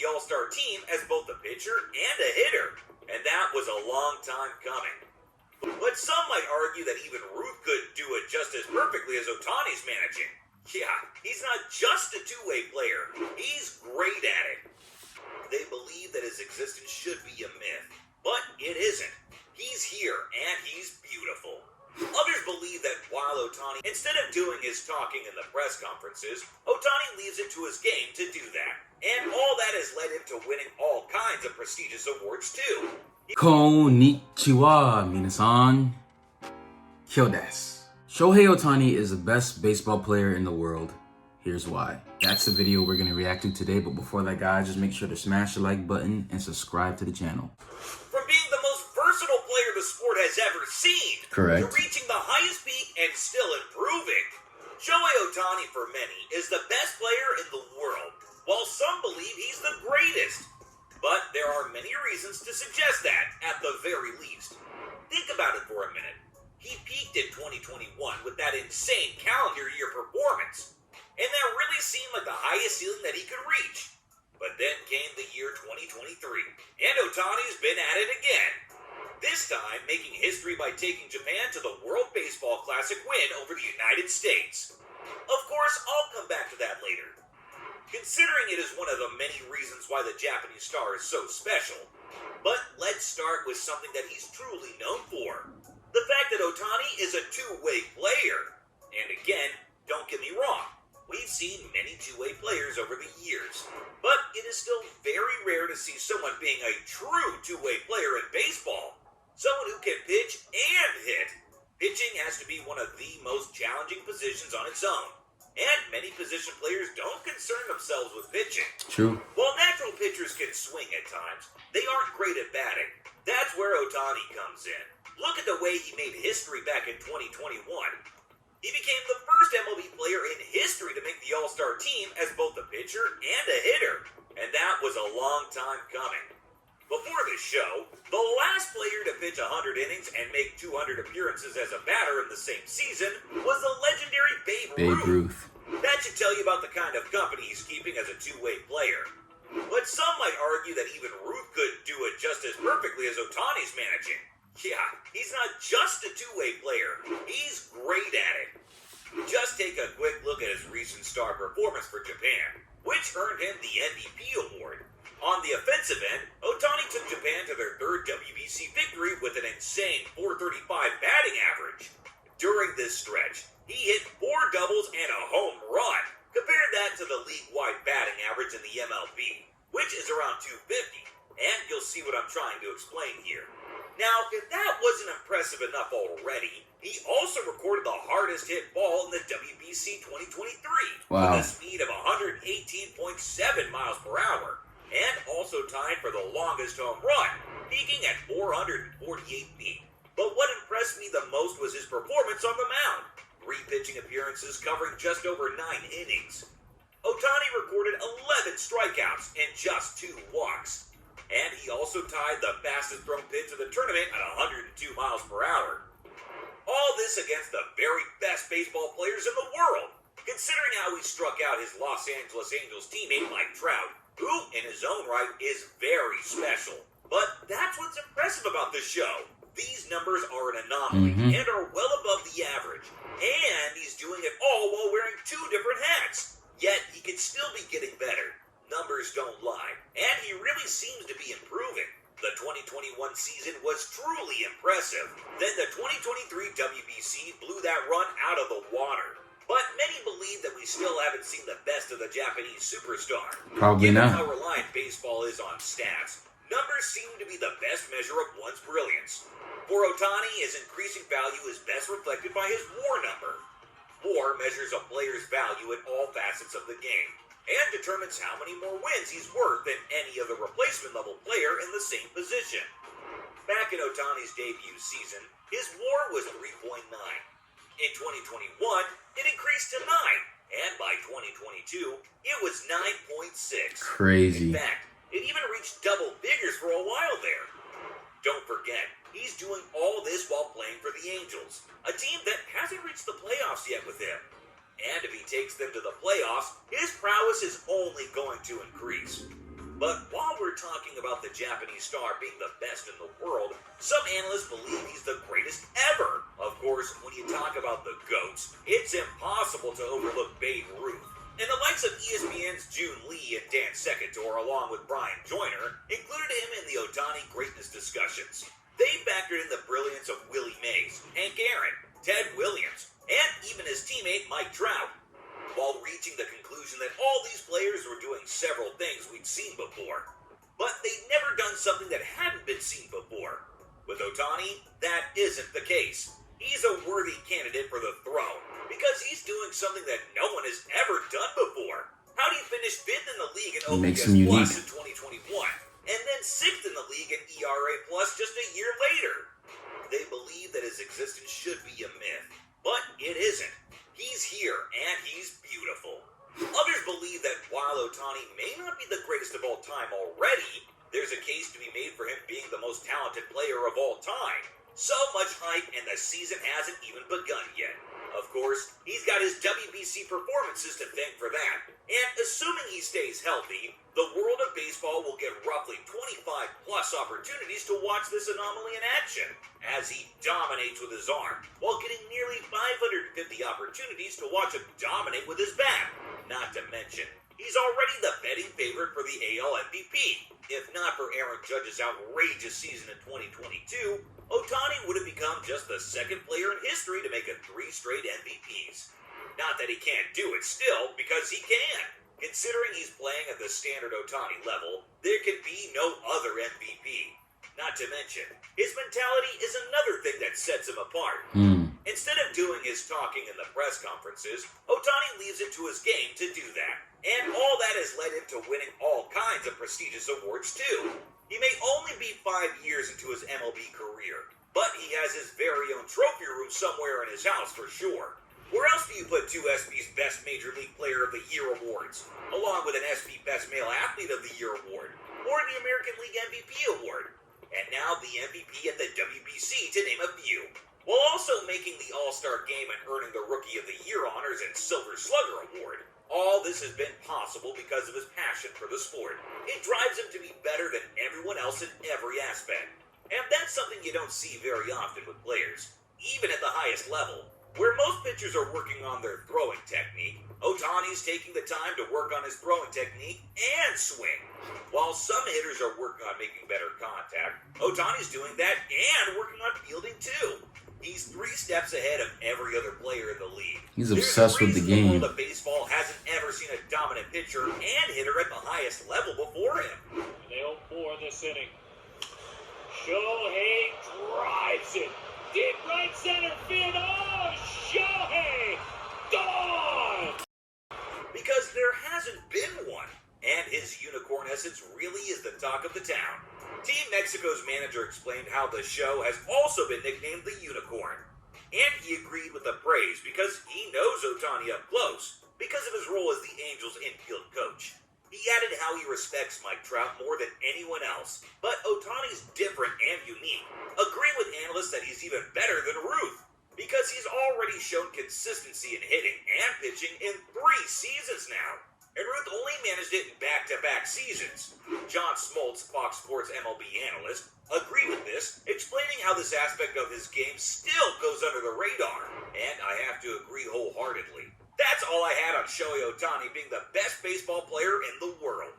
All-Star team as both a pitcher and a hitter, and that was a long time coming. But some might argue that even Ruth could do it just as perfectly as Ohtani's managing. Yeah, he's not just a two-way player, he's great at it. They believe that his existence should be a myth, but it isn't. He's here, and he's beautiful. Others believe that while Ohtani, instead of doing his talking in the press conferences, Ohtani leaves it to his game to do that. And all that has led him to winning all kinds of prestigious awards too. Konnichiwa, minasan. Kyo desu. Shohei Ohtani is the best baseball player in the world. Here's why. That's the video we're going to react to today, but before that, guys, just make sure to smash the like button and subscribe to the channel. From being the most versatile player the sport has ever seen, Correct, to reaching the highest peak and still improving, Shohei Ohtani for many is the best player in the world, while some believe he's the greatest. But there are many reasons to suggest that, at the very least. Think about it for a minute. He peaked in 2021 with that insane calendar year performance, and that really seemed like the highest ceiling that he could reach. But then came the year 2023, and Ohtani's been at it again. This time, making history by taking Japan to the World Baseball Classic win over the United States. Of course, I'll come back to that later. Considering it is one of the many reasons why the Japanese star is so special. But let's start with something that he's truly known for. The fact that Ohtani is a two-way player. And again, don't get me wrong, we've seen many two-way players over the years. But it is still very rare to see someone being a true two-way player in baseball. Someone who can pitch and hit. Pitching has to be one of the most challenging positions on its own. And many position players don't concern themselves with pitching. True. While natural pitchers can swing at times, they aren't great at batting. That's where Ohtani comes in. Look at the way he made history back in 2021. He became the first MLB player in history to make the All-Star team as both a pitcher and a hitter. And that was a long time coming. Before this show, the last player to pitch 100 innings and make 200 appearances as a batter in the same season was the legendary Babe Ruth. That should tell you about the kind of company he's keeping as a two-way player. But some might argue that even Ruth could do it just as perfectly as Ohtani's managing. Yeah, he's not just a two-way player, he's great at it. Just take a quick look at his recent star performance for Japan, which earned him the MVP award. On the offensive end, Ohtani took Japan to their third WBC victory with an insane .435 batting average. During this stretch, he hit 4 doubles and a home run. Compare that to the league-wide batting average in the MLB, which is around .250, and you'll see what I'm trying to explain here. Now, if that wasn't impressive enough already, he also recorded the hardest hit ball in the WBC 2023 with a speed of 118.7 miles per hour. And also tied for the longest home run, peaking at 448 feet. But what impressed me the most was his performance on the mound. 3 pitching appearances covering just over 9 innings. Ohtani recorded 11 strikeouts and just 2 walks. And he also tied the fastest thrown pitch of the tournament at 102 miles per hour. All this against the very best baseball players in the world, considering how he struck out his Los Angeles Angels teammate Mike Trout, who, in his own right, is very special. But that's what's impressive about this show. These numbers are an anomaly and are well above the average. And he's doing it all while wearing 2 different hats. Yet, he could still be getting better. Numbers don't lie. And he really seems to be improving. The 2021 season was truly impressive. Then the 2023 WBC blew that run out of the water. But many believe that we still haven't seen the best of the Japanese superstar. Probably not. Given how reliant baseball is on stats, numbers seem to be the best measure of one's brilliance. For Ohtani, his increasing value is best reflected by his WAR number. WAR measures a player's value in all facets of the game, and determines how many more wins he's worth than any other replacement-level player in the same position. Back in Ohtani's debut season, his WAR was 3.9. In 2021, it increased to 9, and by 2022, it was 9.6. Crazy. In fact, it even reached double figures for a while there. Don't forget, he's doing all this while playing for the Angels, a team that hasn't reached the playoffs yet with him. And if he takes them to the playoffs, his prowess is only going to increase. But while we're talking about the Japanese star being the best in the world, some analysts believe he's the greatest ever. Of course, when you talk about the GOATs, it's impossible to overlook Babe Ruth. And the likes of ESPN's June Lee and Dan Secator, along with Brian Joyner, included him in the Ohtani greatness discussions. They factored in the brilliance of Willie Mays, Hank Aaron, Ted Williams, and even his teammate Mike Trout, while reaching the conclusion that all these players were doing several things we'd seen before. But they'd never done something that hadn't been seen before. With Ohtani, that isn't the case. He's a worthy candidate for the throne, because he's doing something that no one has ever done before. How do you finish 5th in the league in OPS Plus in 2021, and then 6th in the league in ERA Plus just a year later? They believe that his existence should be a myth, but it isn't. He's here, and he's beautiful. Others believe that while Ohtani may not be the greatest of all time already, there's a case to be made for him being the most talented player of all time. So much hype, and the season hasn't even begun yet. Of course, he's got his WBC performances to thank for that. And assuming he stays healthy, the world of baseball will get roughly 25 plus opportunities to watch this anomaly in action, as he dominates with his arm, while getting nearly 550 opportunities to watch him dominate with his bat. Not to mention, he's already the betting favorite for the AL MVP. If not for Aaron Judge's outrageous season in 2022, Ohtani would have become just the second player in history to make it 3 straight MVPs. Not that he can't do it still, because he can. Considering he's playing at the standard Ohtani level, there can be no other MVP. Not to mention, his mentality is another thing that sets him apart. Instead of doing his talking in the press conferences, Ohtani leaves it to his game to do that. And all that has led him to winning all kinds of prestigious awards too. He may only be 5 years into his MLB career, but he has his very own trophy room somewhere in his house for sure. Where else do you put 2 ESPY's Best Major League Player of the Year awards, along with an ESPY Best Male Athlete of the Year award, or the American League MVP award, and now the MVP at the WBC, to name a few, while also making the All-Star Game and earning the Rookie of the Year honors and Silver Slugger award. All this has been possible because of his passion for the sport. It drives him to be better than everyone else in every aspect. And that's something you don't see very often with players, even at the highest level. Where most pitchers are working on their throwing technique, Ohtani's taking the time to work on his throwing technique and swing. While some hitters are working on making better contact, Ohtani's doing that and working on fielding too. He's 3 steps ahead of every other player in the league. He's obsessed with the game. The world of baseball hasn't ever seen a dominant pitcher and hitter at the highest level before him. They 0-4 this inning. Shohei drives it. Deep right center field. Oh, Shohei! Gone! Because there hasn't been one. And his unicorn essence really is the talk of the town. Team Mexico's manager explained how the show has also been nicknamed the Unicorn. And he agreed with the praise because he knows Ohtani up close, because of his role as the Angels' infield coach. He added how he respects Mike Trout more than anyone else, but Ohtani's different and unique, agreeing with analysts that he's even better than Ruth, because he's already shown consistency in hitting and pitching in 3 seasons now. And Ruth only managed it in back-to-back seasons. John Smoltz, Fox Sports MLB analyst, agreed with this, explaining how this aspect of his game still goes under the radar. And I have to agree wholeheartedly. That's all I had on Shohei Ohtani being the best baseball player in the world.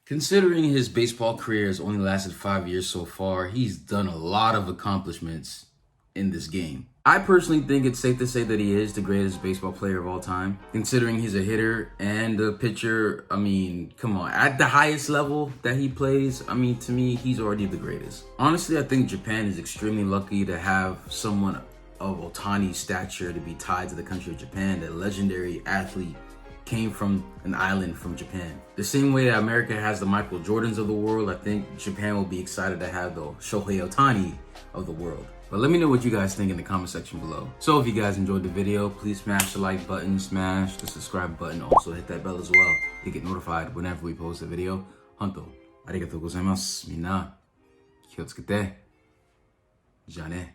Considering his baseball career has only lasted 5 years so far, he's done a lot of accomplishments in this game. I personally think it's safe to say that he is the greatest baseball player of all time. Considering he's a hitter and a pitcher, I mean, come on. At the highest level that he plays, I mean, to me, he's already the greatest. Honestly, I think Japan is extremely lucky to have someone of Ohtani's stature to be tied to the country of Japan. That legendary athlete came from an island from Japan. The same way that America has the Michael Jordans of the world, I think Japan will be excited to have the Shohei Ohtani of the world. But let me know what you guys think in the comment section below. So if you guys enjoyed the video, please smash the like button, smash the subscribe button, also hit that bell as well to get notified whenever we post a video. Honto, arigatou gozaimasu. Minna, kiyotsukete. Ja ne.